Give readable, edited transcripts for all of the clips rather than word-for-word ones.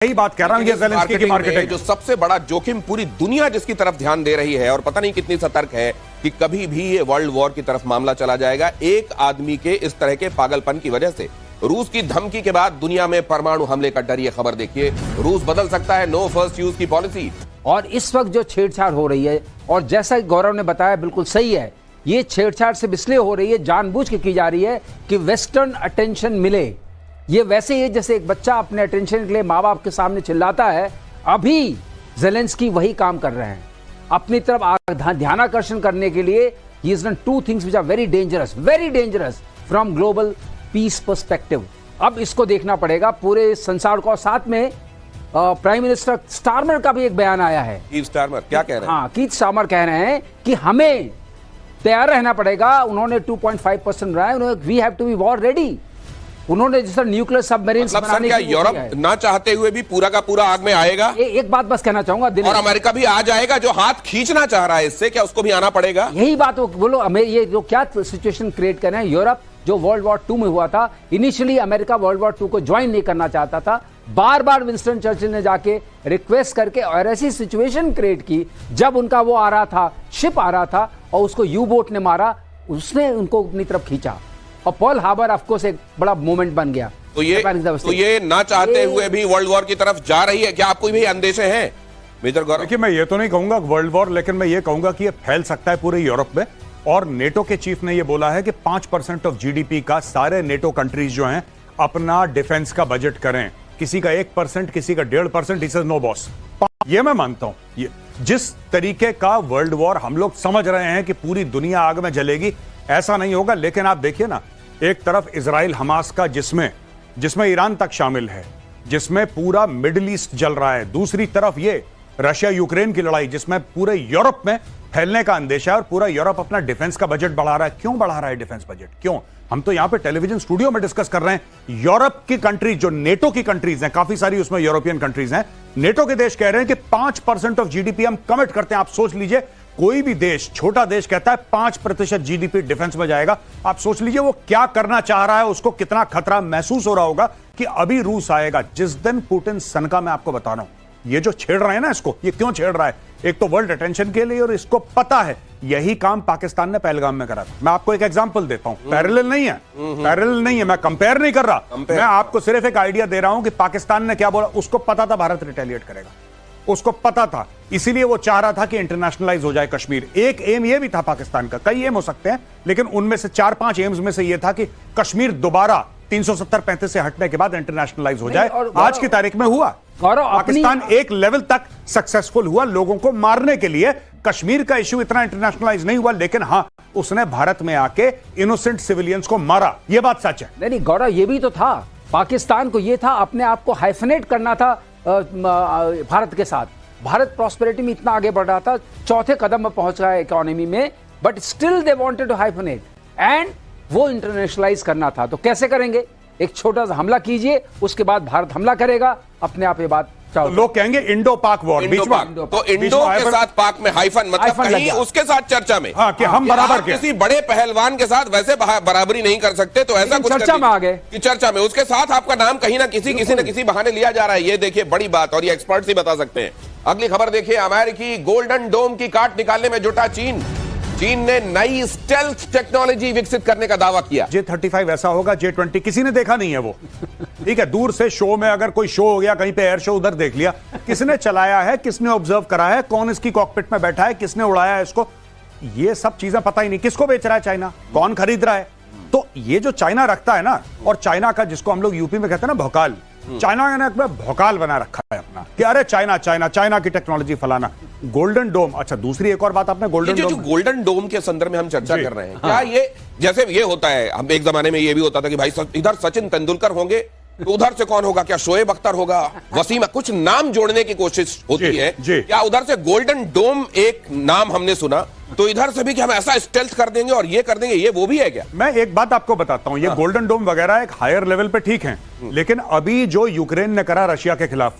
यही बात कह रहा हूं, ये ज़ेलेंस्की की मार्केटिंग जो सबसे बड़ा जोखिम पूरी दुनिया जिसकी तरफ ध्यान दे रही है और पता नहीं कितनी सतर्क है कि कभी भी ये वर्ल्ड वॉर की तरफ मामला चला जाएगा एक आदमी के इस तरह के पागलपन की वजह से। रूस की धमकी के बाद दुनिया में परमाणु हमले का डर, ये खबर देखिए, रूस बदल सकता है नो फर्स्ट यूज की पॉलिसी। और इस वक्त जो छेड़छाड़ हो रही है, और जैसा गौरव ने बताया बिल्कुल सही है, ये छेड़छाड़ सिर्फ इसलिए हो रही है, जानबूझ के की जा रही है कि वेस्टर्न अटेंशन मिले। ये वैसे ही जैसे एक बच्चा अपने अटेंशन के लिए माँ बाप के सामने चिल्लाता है, अभी ज़ेलेंस्की वही काम कर रहे हैं, अपनी तरफ ध्यानाकर्षण करने के लिए। He is done two things which are very dangerous from global peace perspective. अब इसको देखना पड़ेगा पूरे संसार को। और साथ में प्राइम मिनिस्टर स्टारमर का भी एक बयान आया है। कीथ स्टारमर क्या कह रहे हैं? हाँ, कीथ स्टारमर कह रहे हैं कि हमें तैयार रहना पड़ेगा। उन्होंने 2.5% रहा है, we have to be war ready. उन्होंने जैसे न्यूक्लियर सबमरीन्स बनाने क्या यूरोप ना चाहते हुए भी पूरा का पूरा आग में आएगा? एक बात बस कहना चाहूंगा, और अमेरिका भी आ जाएगा जो हाथ खींचना चाह रहा है इससे, क्या उसको भी आना पड़ेगा? यही बात बोलो। ये जो क्या सिचुएशन क्रिएट कर रहे हैं, यूरोप जो वर्ल्ड वॉर 2 में हुआ था, इनिशियली अमेरिका वर्ल्ड वॉर 2 को ज्वाइन नहीं करना चाहता था। बार बार विंस्टन चर्चिल ने जाके रिक्वेस्ट करके और ऐसी सिचुएशन क्रिएट की, जब उनका वो आ रहा था, शिप आ रहा था और उसको यू बोट ने मारा, उसने उनको अपनी तरफ खींचा और पर्ल हार्बर ऑफ कोर्स एक बड़ा मोमेंट बन गया। तो ये ना चाहते हुए भी वर्ल्ड वॉर की तरफ जा रही है। क्या आपको भी अंदेशे हैं मेजर गौरव? देखिए, मैं ये तो नहीं कहूंगा वर्ल्ड वॉर, लेकिन मैं ये कहूंगा कि ये फैल सकता है पूरे यूरोप में। और नेटो के चीफ ने ये बोला है कि 5% ऑफ जीडीपी का सारे नेटो कंट्रीज जो हैं अपना डिफेंस का बजट करें। किसी का 1%, किसी का 1.5%, ही सेज नो बॉस। ये मैं मानता हूं। ये जिस तरीके का वर्ल्ड वॉर हम लोग समझ रहे हैं कि पूरी दुनिया आग में जलेगी, ऐसा नहीं होगा। लेकिन आप देखिए ना, एक तरफ इजराइल हमास का जिसमें ईरान तक शामिल है, जिसमें पूरा मिडिल ईस्ट जल रहा है। दूसरी तरफ ये रशिया यूक्रेन की लड़ाई, जिसमें पूरे यूरोप में फैलने का अंदेशा है और पूरा यूरोप अपना डिफेंस का बजट बढ़ा रहा है। क्यों बढ़ा रहा है डिफेंस बजट? क्यों? हम तो यहां पे टेलीविजन स्टूडियो में डिस्कस कर रहे हैं। यूरोप की कंट्रीज जो नेटो की कंट्रीज हैं, काफी सारी उसमें यूरोपियन कंट्रीज हैं, नेटो के देश कह रहे हैं कि 5% ऑफ जीडीपी हम कमिट करते हैं। आप सोच लीजिए, कोई भी देश, छोटा देश कहता है 5% जीडीपी डिफेंस में जाएगा। आप सोच लीजिए वो क्या करना चाह रहा है, उसको कितना खतरा महसूस हो रहा होगा कि अभी रूस आएगा। जिस दिन पुतिन सनका, मैं आपको बता रहा हूं, ये जो छेड़ रहे हैं ना, इसको ये क्यों छेड़ रहा है? एक तो वर्ल्ड अटेंशन के लिए, और इसको पता है यही काम पाकिस्तान ने पहलगाम में करा था। मैं आपको एक एग्जांपल देता हूं, पैरेलल नहीं है, मैं कंपेयर नहीं कर रहा, मैं आपको सिर्फ एक आइडिया दे रहा हूं कि पाकिस्तान ने क्या बोला। उसको पता था भारत रिटेलिएट करेगा, उसको पता था, इसीलिए वो चाह रहा था कि इंटरनेशनलाइज हो जाए कश्मीर। एक एम ये भी था पाकिस्तान का, कई एम हो सकते हैं, लेकिन उनमें से 4-5 एम्स में से ये था कि कश्मीर दोबारा 370-35 से हटने के बाद इंटरनेशनलाइज हो जाए। आज की तारीख में हुआ। पाकिस्तान एक लेवल तक सक्सेसफुल हुआ लोगों को मारने के लिए। कश्मीर का इश्यू इतना इंटरनेशनलाइज नहीं हुआ, लेकिन हां, उसने भारत में आके इनोसेंट सिविलियंस को मारा। यह बात सच है। नहीं गौरव, ये भी तो था, पाकिस्तान को ये था अपने आप को हाइफनेट करना था भारत के साथ। भारत प्रॉस्पेरिटी में इतना आगे बढ़ रहा था, चौथे कदम में पहुंच रहा है इकोनॉमी में, but still they wanted to hyphenate and वो इंटरनेशनलाइज करना था। तो कैसे करेंगे? एक छोटा सा हमला कीजिए, उसके बाद भारत हमला करेगा, अपने आप ये बात तो लोग कहेंगे इंडो पाक वॉर। तो इंडो के साथ पाक में हाइफन, मतलब कहीं उसके साथ चर्चा में, हाँ, कि हम बराबर के किसी बड़े पहलवान के साथ वैसे बराबरी नहीं कर सकते, तो ऐसा कुछ चर्चा में आ गए कि चर्चा में उसके साथ आपका नाम कहीं ना किसी बहाने लिया जा रहा है। ये देखिए बड़ी बात, और ये एक्सपर्ट ही बता सकते हैं। अगली खबर देखिए, अमेरिकी गोल्डन डोम की काट निकालने में जुटा चीन ने नई स्टेल्थ टेक्नोलॉजी विकसित करने का दावा किया। J-35 ऐसा होगा, J-20 किसी ने देखा नहीं है वो। ठीक है, दूर से शो में अगर कोई शो हो गया कहीं पे, एयर शो, उधर देख लिया। किसने चलाया है, किसने ऑब्जर्व करा है, कौन इसकी कॉकपिट में बैठा है, किसने उड़ाया है इसको, ये सब चीजें पता ही नहीं। किसको बेच रहा है चाइना, कौन खरीद रहा है? तो ये जो चाइना रखता है ना, और चाइना का जिसको हम लोग यूपी में कहते हैं ना भौकाल, चाइना ने भौकाल बना रखा है अपना कि अरे चाइना की टेक्नोलॉजी फलाना। गोल्डन डोम, अच्छा दूसरी एक और बात, आपने गोल्डन डोम के संदर्भ में हम चर्चा कर रहे हैं, क्या ये जैसे ये होता है, हम एक जमाने में ये भी होता था कि भाई इधर सचिन तेंदुलकर होंगे तो उधर से कौन होगा? क्या शोएब अख्तर होगा, वसीम, कुछ नाम जोड़ने की कोशिश होती है। क्या उधर से गोल्डन डोम एक नाम हमने सुना, तो इधर से भी कि हम ऐसा स्टेल्थ कर देंगे और ये कर देंगे, ये वो भी है क्या? मैं एक बात आपको बताता हूं, ये गोल्डन डोम वगैरह एक हायर लेवल पे ठीक है, लेकिन अभी जो यूक्रेन ने करा रशिया के खिलाफ,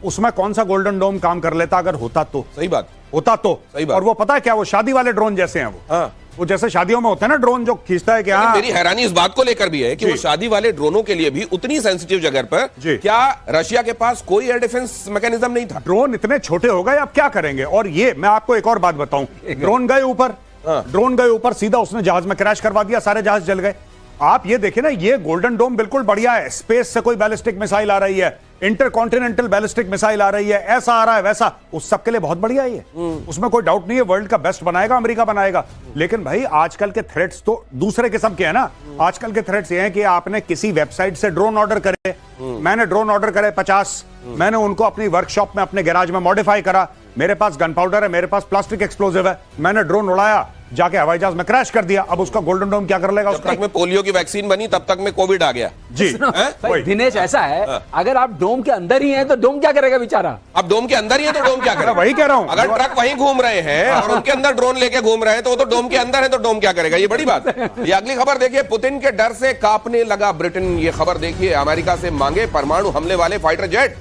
उसमें कौन सा गोल्डन डोम काम कर लेता? अगर होता तो सही बात, होता तो सही बात। और वो पता है क्या, वो शादी वाले ड्रोन जैसे हैं वो। वो जैसे शादियों में होता है ना ड्रोन जो खींचता है कि हाँ मेरी हैरानी इस बात को लेकर भी है कि वो शादी वाले ड्रोनों के लिए भी उतनी सेंसिटिव जगह पर क्या रशिया के पास कोई एयर डिफेंस मैकेनिज्म नहीं था? ड्रोन इतने छोटे हो गए, अब क्या करेंगे? और ये मैं आपको एक और बात बताऊं, ड्रोन गए ऊपर, ड्रोन गए ऊपर, सीधा उसने जहाज में क्रैश करवा दिया, सारे जहाज जल गए। आप ये देखिए ना, ये गोल्डन डोम बिल्कुल बढ़िया है, स्पेस से कोई बैलिस्टिक मिसाइल आ रही है, इंटरकॉन्टिनेंटल बैलिस्टिक मिसाइल आ रही है, ऐसा आ रहा है वैसा, उस सब के लिए बहुत बढ़िया है ये, उसमें कोई डाउट नहीं है। वर्ल्ड का बेस्ट बनाएगा, अमेरिका बनाएगा। लेकिन भाई आजकल के थ्रेट्स तो दूसरे किस्म के हैं ना। आजकल के थ्रेट्स ये हैं कि आपने किसी वेबसाइट से ड्रोन ऑर्डर करे, मैंने ड्रोन ऑर्डर करे 50, मैंने उनको अपनी वर्कशॉप में अपने गैराज में मॉडिफाई करा, मेरे पास गन पाउडर है, मेरे पास प्लास्टिक एक्सप्लोजिव है, मैंने ड्रोन उड़ाया, जाके हवाई जहाज में क्रैश कर दिया। अब उसका गोल्डन डोम क्या कर लेगा? जब तक में पोलियो की वैक्सीन बनी तब तक में कोविड आ गया जी। भाई दिनेश ऐसा है, अगर आप डोम के अंदर ही हैं तो डोम क्या करेगा बेचारा? अब डोम के अंदर ही है तो डोम क्या करेगा? वही कह रहा हूं, अगर ट्रक वहीं घूम रहे हैं और उनके अंदर ड्रोन लेके घूम रहे हैं तो वो तो डोम के अंदर है, तो डोम क्या करेगा? ये बड़ी बात है। ये अगली खबर देखिए, पुतिन के डर से कांपने लगा ब्रिटेन। ये खबर देखिए, अमेरिका से मांगे परमाणु हमले वाले फाइटर जेट।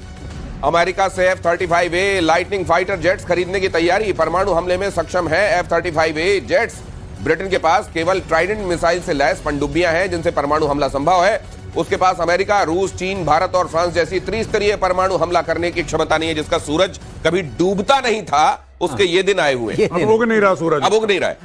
अमेरिका से F-35A लाइटनिंग फाइटर जेट्स खरीदने की तैयारी। परमाणु हमले में सक्षम है F-35A जेट्स। ब्रिटेन के पास केवल ट्राइडेंट मिसाइल से लैस पनडुब्बियां हैं जिनसे परमाणु हमला संभव है। उसके पास अमेरिका, रूस, चीन, भारत और फ्रांस जैसी त्रिस्तरीय परमाणु हमला करने की क्षमता नहीं है। जिसका सूरज कभी डूबता नहीं था, उसके ये दिन आए हुए। अब उग नहीं रहा सूरज, अब उग नहीं रहा है।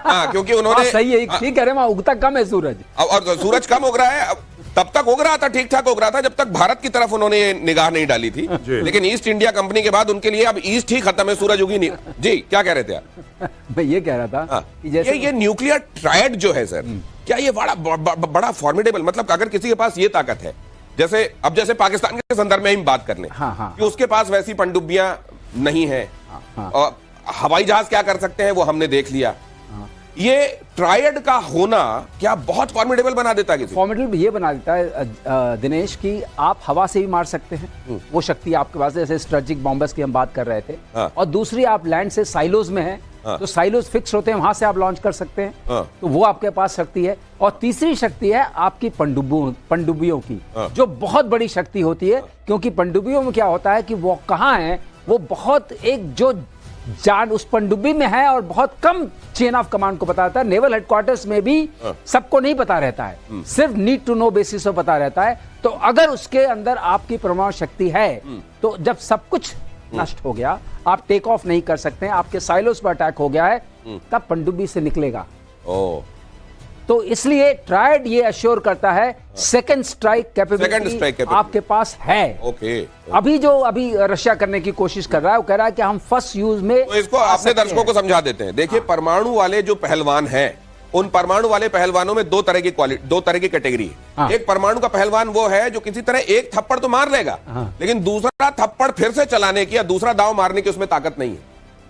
हाँ, क्योंकि उन्होंने सही है, ठीक कह रहे हैं, उगता कम है सूरज, और सूरज कम उग रहा है। तब तक उग रहा था, ठीक ठाक उग रहा था, जब तक भारत की तरफ उन्होंने निगाह नहीं डाली थी। लेकिन ईस्ट इंडिया कंपनी के बाद उनके लिए अब ईस्ट ही खत्म है, सूरज उगी नहीं। जी क्या कह रहे थे आप? मैं ये कह रहा था कि जैसे ये न्यूक्लियर ट्रायड जो है सर, क्या ये बड़ा फॉर्मिडेबल, मतलब अगर किसी के पास ये ताकत है, जैसे पाकिस्तान के संदर्भ में हम बात कर लें कि उसके पास वैसी पनडुब्बियां नहीं है, और हवाई जहाज क्या कर सकते हैं वो हमने देख लिया। ये ट्रायड का होना क्या बहुत फॉर्मिडेबल बना देता है? किसी फॉर्मिडेबल ये बना देता है दिनेश कि आप हवा से भी मार सकते हैं, वो शक्ति आपके पास, जैसे स्ट्रेटेजिक बॉम्बर्स की हम बात कर रहे थे। और दूसरी, आप लैंड से साइलोज में हैं, तो साइलोज फिक्स होते हैं, वहां से आप लॉन्च कर सकते हैं, तो वो आपके पास शक्ति है। और तीसरी शक्ति है आपकी पनडुब्बियों की, जो बहुत बड़ी शक्ति होती है, क्योंकि पनडुब्बियों में क्या होता है कि वो कहाँ है, वो बहुत एक जो जान उस पनडुब्बी में है और बहुत कम चेन ऑफ कमांड को पता रहता है। नेवल हेडक्वार्टर्स में भी सबको नहीं पता रहता है, सिर्फ नीड टू नो बेसिस पे पता रहता है। तो अगर उसके अंदर आपकी परमाणु शक्ति है, तो जब सब कुछ नष्ट हो गया, आप टेक ऑफ नहीं कर सकते हैं, आपके साइलोस पर अटैक हो गया है, तब पनडुब्बी से निकलेगा। तो इसलिए ट्रायड ये अश्योर करता है सेकंड स्ट्राइक कैपेबिलिटी आपके पास है। अभी रशिया करने की कोशिश कर रहा है, वो कह रहा है कि हम फर्स्ट यूज में, तो इसको अपने दर्शकों को समझा देते हैं। देखिए, परमाणु वाले जो पहलवान हैं, उन परमाणु वाले पहलवानों में दो तरह की कैटेगरी है। एक परमाणु का पहलवान वो है जो किसी तरह एक थप्पड़ तो मार लेगा, लेकिन दूसरा थप्पड़ फिर से चलाने की या दूसरा दांव मारने की उसमें ताकत नहीं है।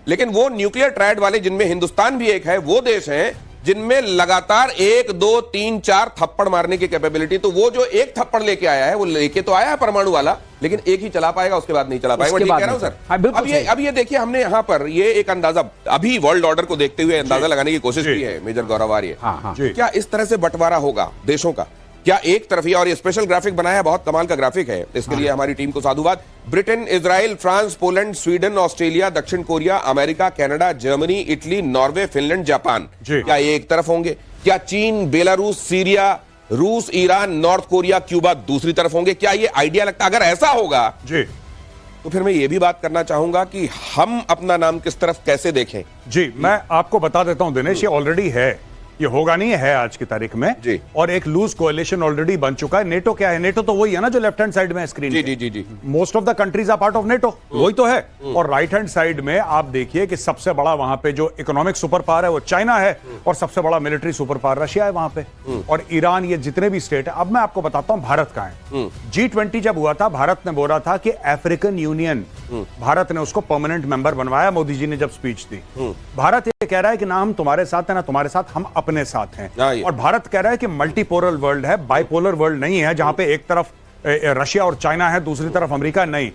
लेकिन वो न्यूक्लियर ट्रायड वाले, जिनमें हिंदुस्तान भी एक है, वो देश है जिनमें लगातार 1, 2, 3, 4 थप्पड़ मारने की कैपेबिलिटी। तो वो जो एक थप्पड़ लेके आया है, वो लेके तो आया है परमाणु वाला, लेकिन एक ही चला पाएगा, उसके बाद नहीं चला पाएगा। ठीक कह रहा हूं सर? अब ये देखिए, हमने यहाँ पर ये एक अंदाजा अभी वर्ल्ड ऑर्डर को देखते हुए अंदाजा लगाने की कोशिश की है मेजर गौरव आर्य। क्या इस तरह से बंटवारा होगा देशों का? क्या एक तरफी? और ये स्पेशल ग्राफिक बनाया, बहुत कमाल का ग्राफिक है, इसके लिए हमारी टीम को साधुवाद। Britain, Israel, France, Poland, Sweden, Australia, दक्षिण Korea, America, Canada, Germany, Italy, Norway, Finland, Japan, क्या ये एक तरफ होंगे? क्या चीन, बेलारूस, सीरिया, रूस, ईरान, नॉर्थ कोरिया, क्यूबा दूसरी तरफ होंगे? क्या ये आइडिया लगता? अगर ऐसा होगा जी, तो फिर मैं ये भी बात करना चाहूंगा कि हम अपना नाम किस तरफ कैसे देखें। जी, मैं आपको बता देता हूं दिनेश, ये ऑलरेडी है, ये होगा नहीं है आज की तारीख में जी। और एक लूज कोएलिशन ऑलरेडी बन चुका है। नेटो क्या है? नेटो तो वही है ना जो लेफ्ट हैंड साइड में है स्क्रीन। जी, जी, जी, जी। Most of the countries are part of NATO, वही तो है। और राइट हैंड साइड में आप देखिए कि सबसे बड़ा वहां पे जो इकोनॉमिक सुपर पावर है वो चाइना है, और सबसे बड़ा मिलिट्री सुपर पावर रशिया है वहां पे, और ईरान, ये जितने भी स्टेट है। अब मैं आपको बताता हूं भारत का है। G20 जब हुआ था, भारत ने बोला था कि अफ्रीकन यूनियन, भारत ने उसको परमानेंट मेंबर बनवाया, मोदी जी ने जब स्पीच दी। भारत ये कह रहा है कि ना हम तुम्हारे साथ है ना तुम्हारे साथ, हम अपने साथ हैं। और भारत कह रहा है कि मल्टीपोलर वर्ल्ड है, बाइपोलर वर्ल्ड नहीं है जहां पे एक तरफ रशिया और चाइना है, दूसरी तरफ अमेरिका नहीं।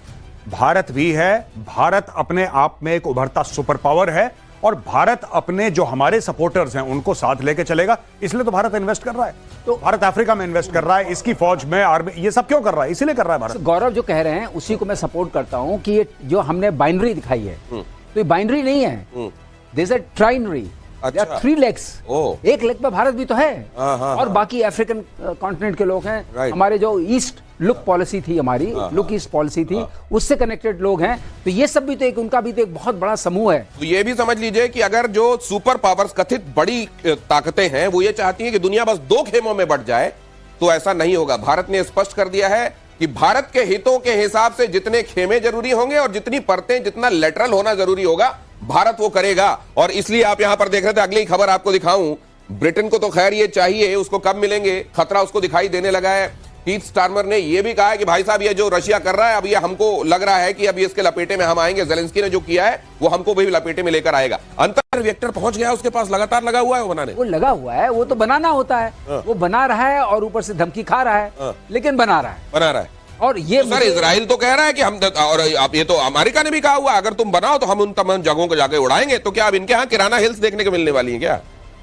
भारत भी है, भारत अपने आप में एक उभरता सुपर पावर है, और भारत अपने जो हमारे सपोर्टर्स हैं उनको साथ लेके चलेगा। इसलिए तो भारत इन्वेस्ट कर रहा है, तो भारत अफ्रीका में इन्वेस्ट कर रहा है, इसकी फौज में, आर्मी, ये सब क्यों कर रहा है? इसीलिए कर रहा है भारत। गौरव जो कह रहे हैं उसी को मैं सपोर्ट करता हूं कि ये जो हमने बाइनरी दिखाई है, तो ये बाइनरी नहीं है, दिस इज ट्राइनरी। अच्छा। 3 लेग्स, ओह। एक लेग पे भारत भी तो है, हाँ, और बाकी अफ्रीकन कॉन्टिनेंट के लोग हैं। राइट। हमारे जो ईस्ट लुक पॉलिसी थी, हमारी लुक ईस्ट पॉलिसी थी, उससे कनेक्टेड लोग हैं। तो ये सब भी तो एक, उनका भी तो एक बहुत बड़ा समूह है। तो ये भी समझ लीजिए कि अगर जो सुपर पावर्स, कथित बड़ी ताकतें हैं, वो ये चाहती हैं कि दुनिया बस 2 खेमों में बट जाए, तो ऐसा नहीं होगा। भारत ने स्पष्ट कर दिया है कि भारत के हितों के हिसाब से जितने खेमे जरूरी होंगे और जितनी परतें, जितना लेटरल होना जरूरी होगा, भारत वो करेगा। और इसलिए आप यहां पर देख रहे थे, अगली खबर आपको दिखाऊं, ब्रिटेन को तो खैर ये चाहिए, उसको कब मिलेंगे, खतरा उसको दिखाई देने लगा है। कीथ स्टारमर ने यह भी कहा है कि भाई साहब, ये जो रशिया कर रहा है, अब ये हमको लग रहा है कि अब इसके लपेटे में हम आएंगे। जेलेंस्की ने जो किया है वो हमको भी लपेटे में लेकर आएगा। अंतर रिएक्टर पहुंच गया उसके पास, लगातार लगा हुआ है वो बनाने। वो लगा हुआ है, वो तो बनाना होता है, वो बना रहा है और ऊपर से धमकी खा रहा है, लेकिन बना रहा है। और ये तो सर, इजराइल तो कह रहा है कि हम, और आप, ये तो अमेरिका ने भी कहा हुआ, अगर तुम बनाओ तो हम उन तमाम जगहों को जाके उड़ाएंगे। तो क्या अब इनके यहाँ किराना हिल्स देखने को मिलने वाली है क्या?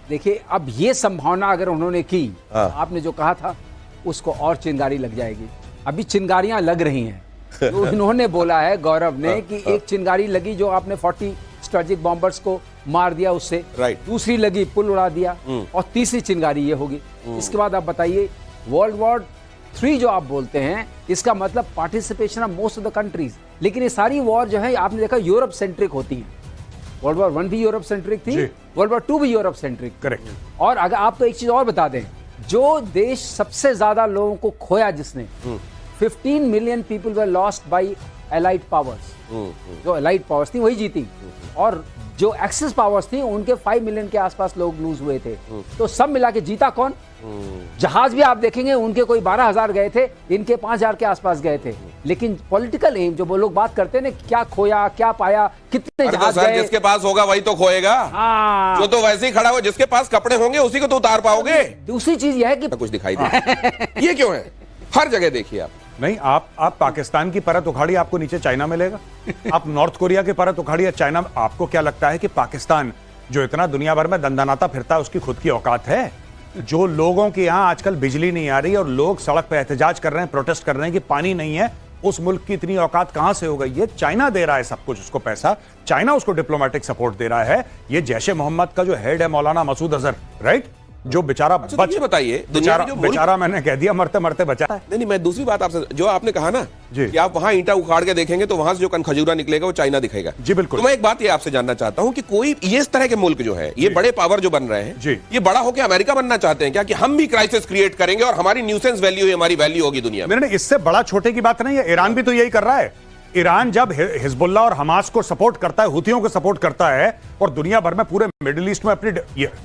देखिए, अब ये संभावना अगर उन्होंने की, आपने जो कहा था, उसको और चिंगारी लग जाएगी। अभी चिंगारियां लग रही हैं। तो इन्होंने बोला है, गौरव ने, कि एक चिंगारी लगी जो आपने 40 स्ट्रेटेजिक बॉम्बर्स को मार दिया उससे, दूसरी लगी पुल उड़ा दिया, और तीसरी चिंगारी ये होगी। इसके बाद आप बताइए, वर्ल्ड वॉर 3 जो आप बोलते हैं, इसका मतलब participation of most of the countries. लेकिन ये सारी वॉर जो है, आपने देखा, यूरोप सेंट्रिक होती है। वर्ल्ड वॉर 1 भी यूरोप सेंट्रिक थी, वर्ल्ड वॉर 2 भी यूरोप सेंट्रिक। करेक्ट। और अगर आपको एक चीज और बता दें, जो देश सबसे ज्यादा लोगों को खोया, जिसने 15 million people were lost by allied powers, जो एलाइड पावर्स थी वही जीती, और जो एक्सिस पावर्स थी उनके 5 मिलियन के आसपास लोग लूज हुए थे। तो सब मिला के जीता कौन? जहाज भी आप देखेंगे, उनके कोई 12,000 गए थे, इनके 5,000 के आसपास गए थे। लेकिन पॉलिटिकल एम, जो वो लोग बात करते हैं ना, क्या खोया, क्या पाया, कितने जहाज गए, जिसके पास होगा वही तो खोएगा। जो तो वैसे ही खड़ा हो, जिसके पास कपड़े होंगे उसी को तो उतार पाओगे। दूसरी चीज यह है कि कुछ दिखाई दे ये क्यों है? हर जगह देखिए आप। नहीं, आप पाकिस्तान की परत उखाड़िए, आपको नीचे चाइना मिलेगा। आप नॉर्थ कोरिया की परत उखाड़िए, चाइना। आपको क्या लगता है कि पाकिस्तान, जो इतना दुनिया भर में दंदनाता फिरता है, उसकी खुद की औकात है? जो लोगों के यहां आजकल बिजली नहीं आ रही और लोग सड़क पर एहतजाज कर रहे हैं, प्रोटेस्ट कर रहे हैं कि पानी नहीं है, उस मुल्क की इतनी औकात कहां से हो गई? ये चाइना दे रहा है सब कुछ, उसको पैसा, चाइना उसको डिप्लोमेटिक सपोर्ट दे रहा है। ये जैशे मोहम्मद का जो हेड है, मौलाना मसूद अजहर, राइट, जो बेचारा बताइए, बेचारा मैंने कह दिया, मरते मरते बचा। नहीं, मैं दूसरी बात आपसे, जो आपने कहा ना जी, कि आप वहां ईंटा उखाड़ के देखेंगे तो वहां से जो कनखजूरा निकलेगा वो चाइना दिखेगा। जी बिल्कुल। तो मैं एक बात ये आपसे जानना चाहता हूं कि कोई ये इस तरह के मुल्क जो है, ये बड़े पावर जो बन रहे हैं जी, ये बड़ा होकर अमेरिका बनना चाहते हैं क्या, कि हम भी क्राइसिस क्रिएट करेंगे और हमारी न्यूसेंस वैल्यू, हमारी वैल्यू होगी दुनिया में? इससे बड़ा छोटे की बात नहीं है। ईरान भी तो यही कर रहा है। ईरान जब हिजबुल्ला और हमास को सपोर्ट करता है, हुथियों को सपोर्ट करता है, और दुनिया भर में पूरे मिडिल ईस्ट में अपनी,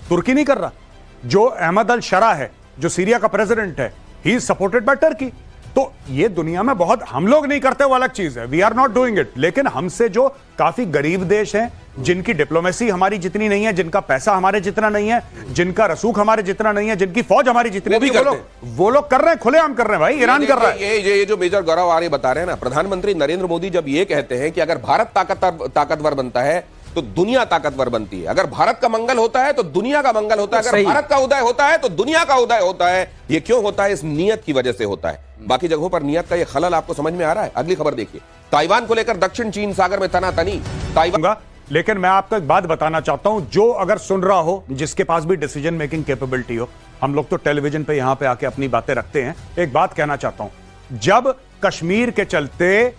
तुर्की नहीं कर रहा। जो अहमद अल शरा है, जो सीरिया का प्रेसिडेंट है, he is supported by Turkey. तो ये दुनिया में बहुत, हम लोग नहीं करते वो अलग चीज है, we are not doing it. लेकिन हमसे जो काफी गरीब देश हैं, जिनकी डिप्लोमेसी हमारी जितनी नहीं है, जिनका पैसा हमारे जितना नहीं है, जिनका रसूख हमारे जितना नहीं है, जिनकी फौज हमारी जितनी नहीं, वो लोग कर रहे हैं, खुलेआम कर रहे हैं भाई। ईरान कर रहा है। ये जो मेजर गौरव आर्य बता रहे हैं ना, प्रधानमंत्री नरेंद्र मोदी जब ये कहते हैं कि अगर भारत ताकतवर बनता है तो दुनिया ताकतवर बनती है, अगर भारत का मंगल होता है तो दुनिया का मंगल होता है, अगर भारत का उदय होता है तो दुनिया का उदय होता है। ये क्यों होता है? इस नियत की वजह से होता है। बाकी जगहों पर नियत का ये खलल आपको समझ में आ रहा है? अगली खबर देखिए, ताइवान को लेकर दक्षिण चीन सागर में तनातनी। ताइवान, लेकिन मैं आपको एक बात बताना चाहता हूं, जो अगर सुन रहा हो, जिसके पास भी डिसीजन मेकिंग कैपेबिलिटी हो, हम लोग तो टेलीविजन पे यहां पे आके अपनी बातें रखते हैं, एक बात कहना चाहता हूं, जब कश्मीर के चलते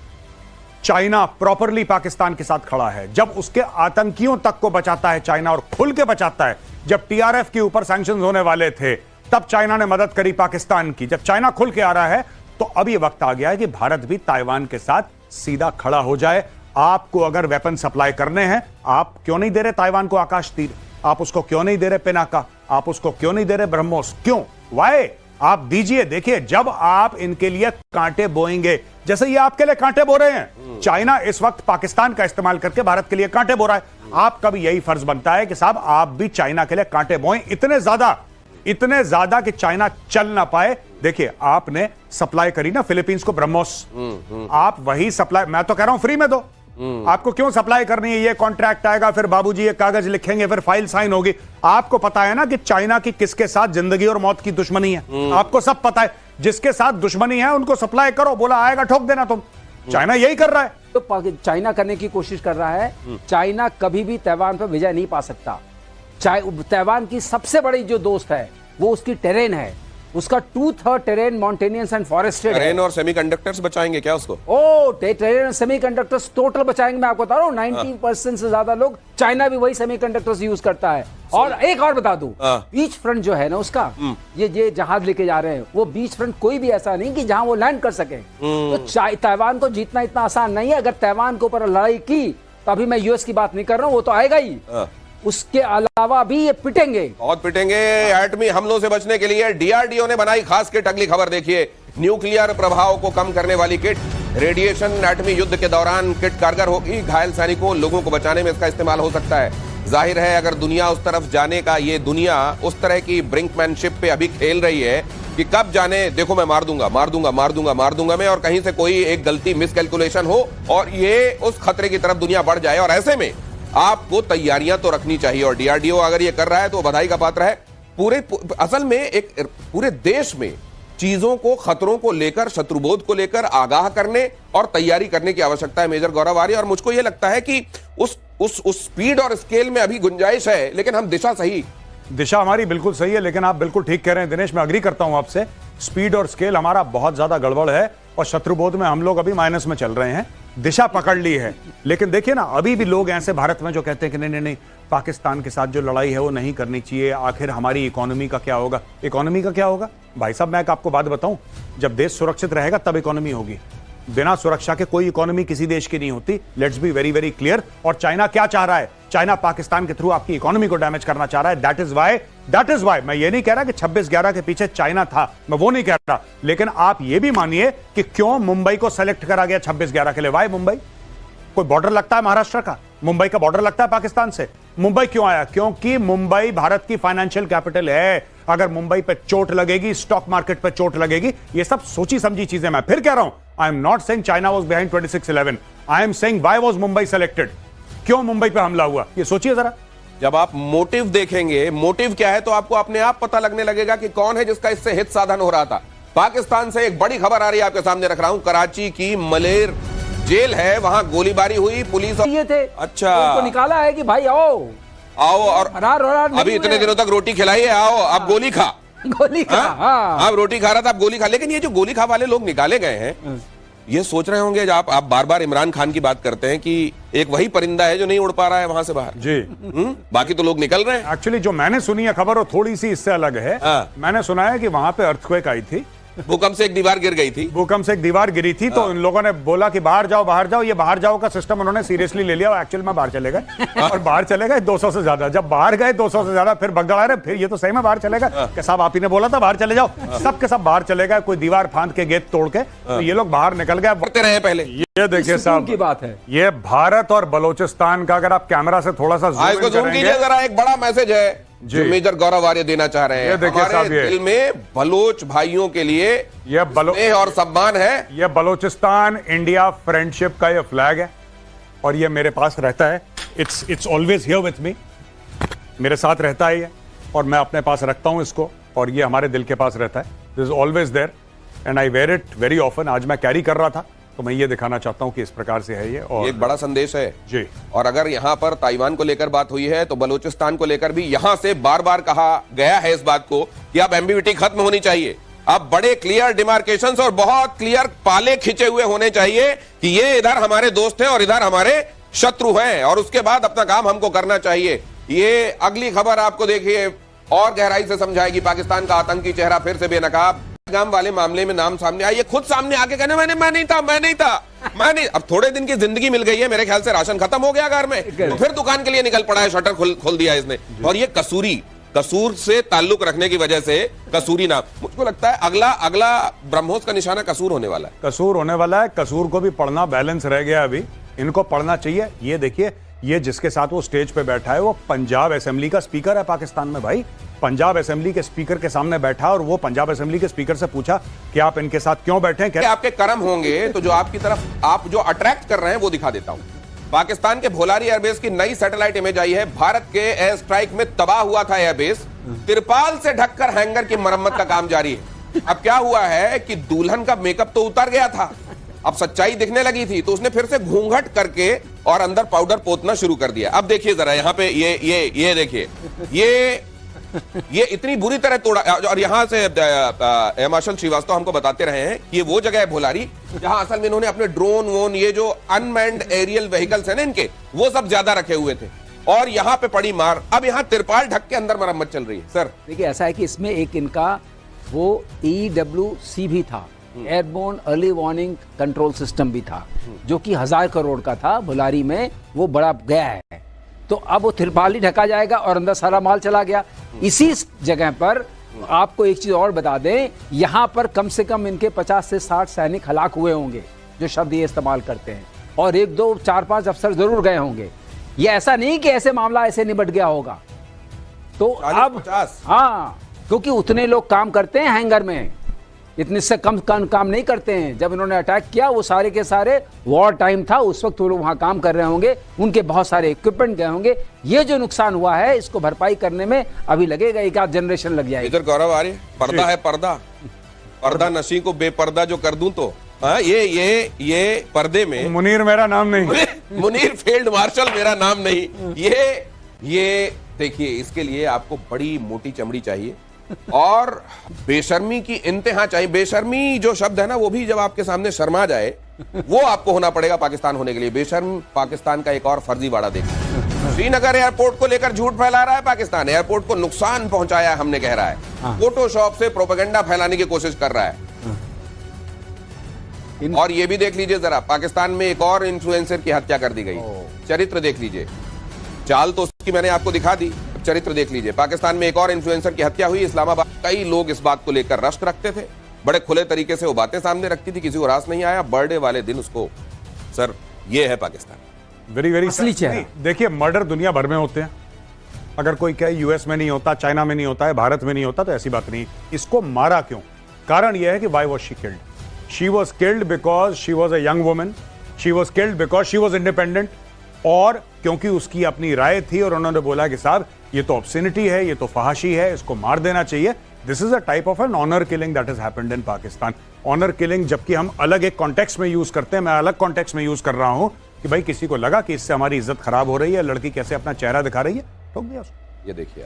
चाइना प्रॉपरली पाकिस्तान के साथ खड़ा है, जब उसके आतंकियों तक को बचाता है चाइना, और खुल के बचाता है, जब टीआरएफ के ऊपर सैंक्शंस होने वाले थे तब चाइना ने मदद करी पाकिस्तान की, जब चाइना खुल के आ रहा है, तो अब यह वक्त आ गया है कि भारत भी ताइवान के साथ सीधा खड़ा हो जाए। आपको अगर वेपन सप्लाई करने हैं, आप क्यों नहीं दे रहे ताइवान को आकाश तीर? आप उसको क्यों नहीं दे रहे पिनाका? आप उसको क्यों नहीं दे रहे ब्रह्मोस? क्यों? वाई? आप दीजिए। देखिए, जब आप इनके लिए कांटे बोएंगे, जैसे ये आपके लिए कांटे बो रहे हैं, चाइना इस वक्त पाकिस्तान का इस्तेमाल करके भारत के लिए कांटे बो रहा है, आपका भी यही फर्ज बनता है कि साहब आप भी चाइना के लिए कांटे बोएं, इतने ज्यादा कि चाइना चल ना पाए। देखिए, आपने सप्लाई करी ना फिलीपींस को ब्रह्मोस, आप वही सप्लाई, मैं तो कह रहा हूं फ्री में दो। आपको क्यों सप्लाई करनी है? ये कॉन्ट्रैक्ट आएगा, फिर बाबूजी ये कागज लिखेंगे, फिर फाइल साइन होगी। आपको पता है ना कि चाइना की किसके साथ जिंदगी और मौत की दुश्मनी है, आपको सब पता है। जिसके साथ दुश्मनी है उनको सप्लाई करो, बोला आएगा ठोक देना तुम। चाइना यही कर रहा है, तो चाइना करने की कोशिश कर रहा है। चाइना कभी भी ताइवान पर विजय नहीं पा सकता। ताइवान की सबसे बड़ी जो दोस्त है वो उसकी टेरेन है, उसका 2/3 टेरेन माउंटेनियस एंड फॉरेस्टेड है। टेरेन और सेमीकंडक्टर्स बचाएंगे क्या उसको? टेरेन और सेमीकंडक्टर्स टोटल बचाएंगे। मैं आपको बता रहा हूँ 90% से ज्यादा लोग, चाइना भी वही सेमीकंडक्टर्स यूज करता है। और एक और बता दूं, बीच फ्रंट जो है ना उसका, ये जहाज लेके जा रहे हैं, वो बीच फ्रंट कोई भी ऐसा नहीं कि जहां वो लैंड कर सके। तो ताइवान को जीतना इतना आसान नहीं है। अगर ताइवान के ऊपर लड़ाई की तो अभी मैं यूएस की बात नहीं कर रहा हूं, वो तो आएगा ही, उसके अलावा भी ये पिटेंगे, बहुत पिटेंगे। एटमी हमलों से बचने के लिए डीआरडीओ ने बनाई खास किट। अगली खबर देखिए, न्यूक्लियर प्रभाव को कम करने वाली किट। रेडिएशन एटमी युद्ध के दौरान किट कारगर होगी, घायल सैनिकों लोगों को बचाने में इसका इस्तेमाल हो सकता है। जाहिर है अगर दुनिया उस तरफ जाने का, ये दुनिया उस तरह की ब्रिंकमैनशिप पे अभी खेल रही है कि कब जाने, देखो मैं मार दूंगा मार दूंगा मार दूंगा मार दूंगा मैं, और कहीं से कोई एक गलती मिसकैलकुलेशन हो और ये उस खतरे की तरफ दुनिया बढ़ जाए। और ऐसे में आपको तैयारियां तो रखनी चाहिए, और डीआरडीओ अगर ये कर रहा है तो बधाई का पात्र है। असल में एक पूरे देश में चीजों को, खतरों को लेकर, शत्रुबोध को लेकर आगाह करने और तैयारी करने की आवश्यकता है मेजर गौरव आर्य। और मुझको यह लगता है कि उस स्पीड और स्केल में अभी गुंजाइश है, लेकिन हम दिशा हमारी बिल्कुल सही है। लेकिन आप बिल्कुल ठीक कह रहे हैं दिनेश, मैं अग्री करता हूं आपसे। स्पीड और स्केल हमारा बहुत ज्यादा गड़बड़ है और शत्रुबोध में हम लोग अभी माइनस में चल रहे हैं। दिशा पकड़ ली है, लेकिन देखिए ना, अभी भी लोग ऐसे भारत में जो कहते हैं कि नहीं नहीं नहीं, पाकिस्तान के साथ जो लड़ाई है वो नहीं करनी चाहिए, आखिर हमारी इकोनॉमी का क्या होगा। इकोनॉमी का क्या होगा भाई साहब, मैं आपको बात बताऊं, जब देश सुरक्षित रहेगा तब इकोनॉमी होगी। बिना सुरक्षा के कोई इकोनॉमी किसी देश की नहीं होती। Let's be very very clear. और चाइना क्या चाह रहा है? चाइना पाकिस्तान के थ्रू आपकी इकोनॉमी को डैमेज करना चाह रहा है। दैट इज वाई मैं ये नहीं कह रहा कि 26/11 के पीछे चाइना था, मैं वो नहीं कह रहा, लेकिन आप ये भी मानिए कि क्यों मुंबई को सेलेक्ट करा गया 26/11 के लिए। वाई मुंबई? कोई बॉर्डर लगता है महाराष्ट्र का? मुंबई का बॉर्डर लगता है पाकिस्तान से? मुंबई क्यों आया? क्योंकि मुंबई भारत की फाइनेंशियल कैपिटल है। अगर मुंबई पे चोट लगेगी, स्टॉक मार्केट पे चोट लगेगी, ये सब सोची समझी चीजें। मैं फिर कह रहा हूं, I am not saying China was behind 26/11, I am saying why was Mumbai selected. क्यों मुंबई पे हमला हुआ, ये सोचिए जरा। जब आप मोटिव देखेंगे, मोटिव क्या है, तो आपको अपने आप पता लगने लगेगा कि कौन है जिसका इससे हित साधन हो रहा था। पाकिस्तान से एक बड़ी खबर आ रही है, आपके सामने रख रहा हूं। कराची की मलेर जेल है, वहां गोलीबारी हुई, पुलिस ये थे, अच्छा उनको निकाला है कि भाई आओ और अभी इतने दिनों तक रोटी खिलाई है, आओ अब गोली खा। आप रोटी खा रहा था, आप गोली खा। लेकिन ये जो गोली खा वाले लोग निकाले गए हैं, ये सोच रहे होंगे, आप बार बार इमरान खान की बात करते हैं कि एक वही परिंदा है जो नहीं उड़ पा रहा है वहां से बाहर जी। बाकी तो लोग निकल रहे हैं। एक्चुअली जो मैंने सुनी है खबर, वो थोड़ी सी इससे अलग है। मैंने सुना है कि वहां पे अर्थक्वेक आई थी, भूकंप से एक दीवार गिर गई थी। भूकंप से एक दीवार गिरी थी, तो इन लोगों ने बोला कि बाहर जाओ बाहर जाओ। ये बाहर जाओ का सिस्टम उन्होंने सीरियसली ले लिया, एक्चुअल में बाहर चले गए और बाहर चले गए 200 से ज्यादा। जब बाहर गए 200 से ज्यादा, फिर भगदड़ आ रहे, फिर ये तो सही में बाहर चलेगा कि साहब आप ही ने बोला था बाहर चले जाओ। सब के सब बाहर चले गए, कोई दीवार फांद के गेट तोड़ के, तो ये लोग बाहर निकल गए। बढ़ते रहे पहले। ये देखिए साहब की बात है, ये भारत और बलोचिस्तान का, अगर आप कैमरा से थोड़ा सा जूम कीजिए जरा, एक बड़ा मैसेज है जो मेजर गौरव आर्य देना चाह रहे हैं। हमारे दिल में बलोच भाइयों के लिए ये स्नेह और सम्मान है। ये बलोचिस्तान इंडिया फ्रेंडशिप का ये फ्लैग है और ये मेरे पास रहता है। It's always here with me, मेरे साथ रहता है ये, और मैं अपने पास रखता हूं इसको, और ये हमारे दिल के पास रहता है। This is always there and I wear it very often. आज मैं कैरी कर रहा था तो मैं ये दिखाना चाहता हूं कि इस प्रकार से है ये, और एक बड़ा संदेश है जी। और अगर यहां पर ताइवान को लेकर बात हुई है तो बलूचिस्तान को लेकर भी यहां से बार बार कहा गया है इस बात को कि अब एम्बिविटी खत्म होनी चाहिए। अब बड़े क्लियर डिमार्केशंस और बहुत क्लियर पाले खींचे हुए होने चाहिए कि ये इधर हमारे दोस्त हैं और इधर हमारे शत्रु हैं, और उसके बाद अपना काम हमको करना चाहिए। ये अगली खबर आपको देखिए और गहराई से समझाएगी। पाकिस्तान का आतंकी चेहरा फिर से बेनकाब। गांव वाले मामले में नाम सामने आया, ये खुद सामने आके कहने मैं नहीं था। अब थोड़े दिन की जिंदगी मिल गई है, मेरे ख्याल से राशन खत्म हो गया घर में, तो फिर दुकान के लिए निकल पड़ा है, शटर खोल दिया इसने। और ये कसूर से ताल्लुक रखने की वजह से कसूरी नाम, मुझको लगता है अगला ब्रह्मोस का निशाना कसूर होने वाला है। कसूर होने वाला है। कसूर को भी पढ़ना बैलेंस रह गया, अभी इनको पढ़ना चाहिए। ये देखिए, ये जिसके साथ वो स्टेज पे बैठा है वो पंजाब असेंबली का स्पीकर है पाकिस्तान में। भाई पंजाब असेंबली के स्पीकर के सामने बैठा और वो पंजाब असेंबली के स्पीकर से पूछा कि आप इनके साथ क्यों बैठे हैं। आपके कर्म होंगे तो जो आपकी तरफ आप जो अट्रैक्ट कर रहे हैं वो दिखा देता हूं। पाकिस्तान के भोलारी एयरबेस की नई सैटेलाइट इमेज आई है। भारत के एयर स्ट्राइक में तबाह हुआ था एयरबेस, तिरपाल से ढककर हैंगर की मरम्मत का काम जारी है। अब क्या हुआ है कि दुल्हन का मेकअप तो उतर गया था, अब सच्चाई दिखने लगी थी तो उसने फिर से घूंघट करके और अंदर पाउडर पोतना शुरू कर दिया। अब देखिए जरा यहाँ पे ये देखिए, ये इतनी बुरी तरह तोड़ा। और यहां से मार्शल श्रीवास्तव हमको बताते रहे हैं कि ये वो जगह है भोलारी जहां असल में इन्होंने अपने ड्रोन वोन, ये जो अनमैन्ड एरियल व्हीकल्स है ना इनके, वो सब ज्यादा रखे हुए थे और यहां पे पड़ी मार। अब यहां तिरपाल ढक के अंदर मरम्मत चल रही है। सर देखिए ऐसा है कि इसमें एक इनका वो EWC भी था, airborne early warning control system भी था, जो कि 1000 करोड़ का था। भुलारी में वो बड़ा गया है, तो अब वो तिरपाल ही ढका जाएगा और अंदर सारा माल चला गया। इसी जगह पर आपको एक चीज और बता दें, यहां पर कम से कम इनके 50 से 60 सैनिक हलाक हुए होंगे, जो शब्द ये इस्तेमाल करते हैं, और 1, 2, 4, 5 अफसर जरूर गए होंगे। ये ऐसा नहीं कि ऐसे मामला ऐसे निपट गया होगा। तो अब 50। हाँ, क्योंकि उतने लोग काम करते हैं हैंगर में, इतने से कम काम नहीं करते हैं। जब इन्होंने अटैक किया वो सारे के सारे वॉर टाइम था, उस वक्त वो लोग वहां काम कर रहे होंगे, उनके बहुत सारे इक्विपमेंट गए होंगे। ये जो नुकसान हुआ है इसको भरपाई करने में अभी लगेगा, एक आध जनरेशन लग जाएगी। इधर गौरव आ रही है, पर्दा है पर्दा नशी को बेपर्दा जो कर दूं तो हाँ, ये पर्दे में मुनीर मेरा नाम नहीं, मुनीर फील्ड मार्शल मेरा नाम नहीं। ये देखिए, इसके लिए आपको बड़ी मोटी चमड़ी चाहिए और बेशर्मी की इंतहा चाहिए। बेशर्मी जो शब्द है ना, वो भी जब आपके सामने शर्मा जाए, वो आपको होना पड़ेगा पाकिस्तान होने के लिए। बेशर्म पाकिस्तान का एक और फर्जीवाड़ा देखिए। श्रीनगर एयरपोर्ट को लेकर झूठ फैला रहा है पाकिस्तान, एयरपोर्ट को नुकसान पहुंचाया हमने कह रहा है, फोटोशॉप से प्रोपेगेंडा फैलाने की कोशिश कर रहा है। और ये भी देख लीजिए जरा, पाकिस्तान में एक और इन्फ्लुएंसर की हत्या कर दी गई। चरित्र देख लीजिए, चाल तो उसकी मैंने आपको दिखा दी, चरित्र देख लीजिए। पाकिस्तान में एक और इन्फ्लुएंसर की हत्या हुई इस्लामाबाद। कई लोग इस बात को लेकर रश्क रखते थे, बड़े खुले तरीके से वो बातें सामने रखती थी, किसी को रास नहीं आया। बर्थडे वाले दिन उसको, सर ये है पाकिस्तान। वेरी असली चेहरा। देखिए, मर्डर दुनिया भर में होते हैं। अगर कोई कहे यूएस में नहीं होता, चाइना में नहीं होता है, भारत में नहीं होता, तो ऐसी बात नहीं। इसको मारा क्यों? कारण यह है कि why was she killed? She was killed because she was a young woman, she was killed because she was independent, और क्योंकि उसकी अपनी राय थी और उन्होंने बोला कि साहब ये तो ऑब्सिनिटी है, ये तो फहाशी है, इसको मार देना चाहिए। This is a type of an honour killing that has happened in Pakistan. Honour killing, जबकि हम अलग एक कॉन्टेक्स्ट में यूज करते हैं, मैं अलग कॉन्टेक्स्ट में यूज कर रहा हूं कि भाई किसी को लगा कि इससे हमारी इज्जत खराब हो रही है, लड़की कैसे अपना चेहरा दिखा रही है, ठोक दिया उसको। ये देखिए,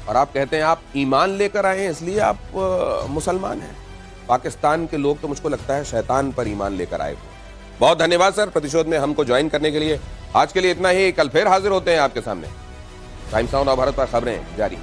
और आप कहते हैं आप ईमान लेकर आए हैं इसलिए आप मुसलमान हैं। पाकिस्तान के लोग तो मुझको लगता है शैतान पर ईमान लेकर आए हुए। बहुत धन्यवाद सर प्रतिशोध में हमको ज्वाइन करने के लिए। आज के लिए इतना ही, कल फिर हाजिर होते हैं आपके सामने। टाइम्स नाउ भारत पर खबरें जारी।